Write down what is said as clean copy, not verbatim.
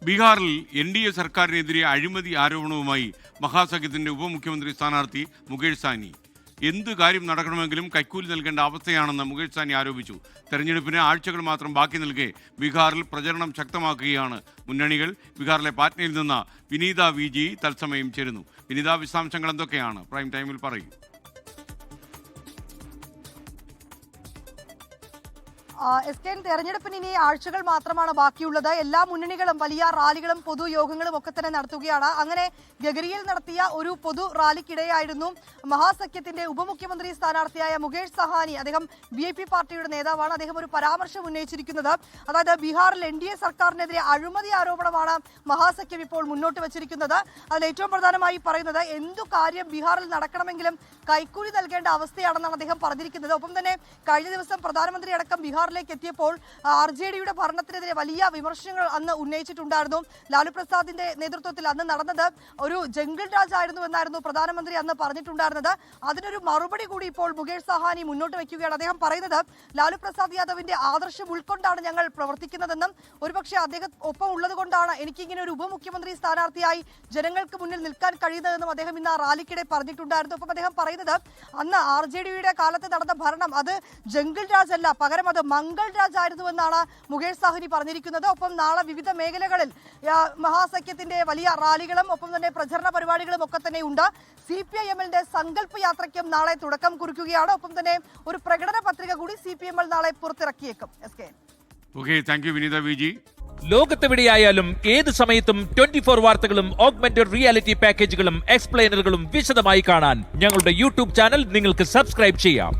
ബീഹാറിൽ NDA സർക്കാരിനെതിരെ അഴിമതി ആരോപണവുമായി മഹാസഖ്യത്തിന്റെ ഉപമുഖ്യമന്ത്രി സ്ഥാനാർത്ഥി മുകേഷ് സാഹ്നി. എന്ത് കാര്യം നടക്കണമെങ്കിലും കൈക്കൂലി നൽകേണ്ട അവസ്ഥയാണെന്ന് മുകേഷ് സാഹ്നി ആരോപിച്ചു. തെരഞ്ഞെടുപ്പിന് ആഴ്ചകൾ മാത്രം ബാക്കി നിൽക്കെ ബീഹാറിൽ പ്രചരണം ശക്തമാക്കുകയാണ് മുന്നണികൾ. ബീഹാറിലെ പാറ്റ്നയിൽ നിന്ന് വിനീത VG തത്സമയം ചേരുന്നു. വിനീത, വിശദാംശങ്ങൾ എന്തൊക്കെയാണ്? പ്രൈം ടൈമിൽ പറയൂ. തെരഞ്ഞെടുപ്പിന് ഇനി ആഴ്ചകൾ മാത്രമാണ് ബാക്കിയുള്ളത്. എല്ലാ മുന്നണികളും വലിയ റാലികളും പൊതുയോഗങ്ങളും ഒക്കെ തന്നെ നടത്തുകയാണ്. അങ്ങനെ ഗഗരിയിൽ നടത്തിയ ഒരു പൊതു റാലിക്കിടെയായിരുന്നു മഹാസഖ്യത്തിന്റെ ഉപമുഖ്യമന്ത്രി സ്ഥാനാർത്ഥിയായ മുകേഷ് സഹാനി, അദ്ദേഹം VIP പാർട്ടിയുടെ നേതാവാണ്, അദ്ദേഹം ഒരു പരാമർശം ഉന്നയിച്ചിരിക്കുന്നത്. അതായത് ബീഹാറിൽ NDA സർക്കാരിനെതിരെ അഴിമതി ആരോപണമാണ് മഹാസഖ്യം ഇപ്പോൾ മുന്നോട്ട് വച്ചിരിക്കുന്നത്. അതിൽ ഏറ്റവും പ്രധാനമായി പറയുന്നത് എന്തു കാര്യം ബീഹാറിൽ നടക്കണമെങ്കിലും കൈക്കൂലി നൽകേണ്ട അവസ്ഥയാണെന്നാണ് അദ്ദേഹം പറഞ്ഞിരിക്കുന്നത്. ഒപ്പം തന്നെ കഴിഞ്ഞ ദിവസം പ്രധാനമന്ത്രി അടക്കം ബീഹാറിലേക്ക് എത്തിയപ്പോൾ RJDയുടെ ഭരണത്തിനെതിരെ വലിയ വിമർശനങ്ങൾ അന്ന് ഉന്നയിച്ചിട്ടുണ്ടായിരുന്നു. ലാലു പ്രസാദിന്റെ നേതൃത്വത്തിൽ അന്ന് നടന്നത് ഒരു ജംഗിൾ രാജ് ആയിരുന്നു എന്നായിരുന്നു പ്രധാനമന്ത്രി അന്ന് പറഞ്ഞിട്ടുണ്ടായിരുന്നത്. അതിനൊരു മറുപടി കൂടി ഇപ്പോൾ മുകേഷ് സഹാനി മുന്നോട്ട് വയ്ക്കുകയാണ്. അദ്ദേഹം പറയുന്നത് ലാലു പ്രസാദ് യാദവിന്റെ ആദർശം ഉൾക്കൊണ്ടാണ് ഞങ്ങൾ പ്രവർത്തിക്കുന്നതെന്നും ഒരുപക്ഷെ അദ്ദേഹം ഒപ്പം ഉള്ളത് കൊണ്ടാണ് എനിക്കിങ്ങനെ ഒരു ഉപമുഖ്യമന്ത്രി സ്ഥാനാർത്ഥിയായി ജനങ്ങൾക്ക് മുന്നിൽ നിൽക്കാൻ കഴിയുന്നതെന്നും അദ്ദേഹം ഇന്ന് ആ റാലിക്കിടെ പറഞ്ഞിട്ടുണ്ടായിരുന്നു. ഒപ്പം അദ്ദേഹം പറയുന്നത് അന്ന് RJDയുടെ കാലത്ത് നടന്ന ഭരണം അത് ജംഗിൾ രാജ് അല്ല, പകരം അത് മംഗൾ രാജ് ആയിരുന്നു എന്നാണ് മുകേഷ് സാഹ്നി പറഞ്ഞിരിക്കുന്നത്. ഒപ്പം നാളെ വിവിധ മേഖലകളിൽ മഹാസഖ്യത്തിന്റെ വലിയ റാലികളും ഒപ്പം തന്നെ പ്രചരണ പരിപാടികളും ഒക്കെ തന്നെ ഉണ്ട്. CPIM-ന്റെ സങ്കല്പ യാത്രയ്ക്കും നാളെ തുടക്കം കുറിക്കുകയാണ്. ഒപ്പം തന്നെ ഒരു പ്രകടന പത്രിക കൂടി CPM നാളെ പുറത്തിറക്കിയേക്കും. Thank you Vineetha VG. ലോകത്തെവിടെയായാലും ഏത് സമയത്തും 24 വാർത്തകളും ഓഗ്മെന്റഡ് റിയാലിറ്റി പാക്കേജുകളും എക്സ്പ്ലെയിനറുകളും വിശദമായി കാണാൻ ഞങ്ങളുടെ YouTube ചാനൽ നിങ്ങൾക്ക് സബ്സ്ക്രൈബ് ചെയ്യാം.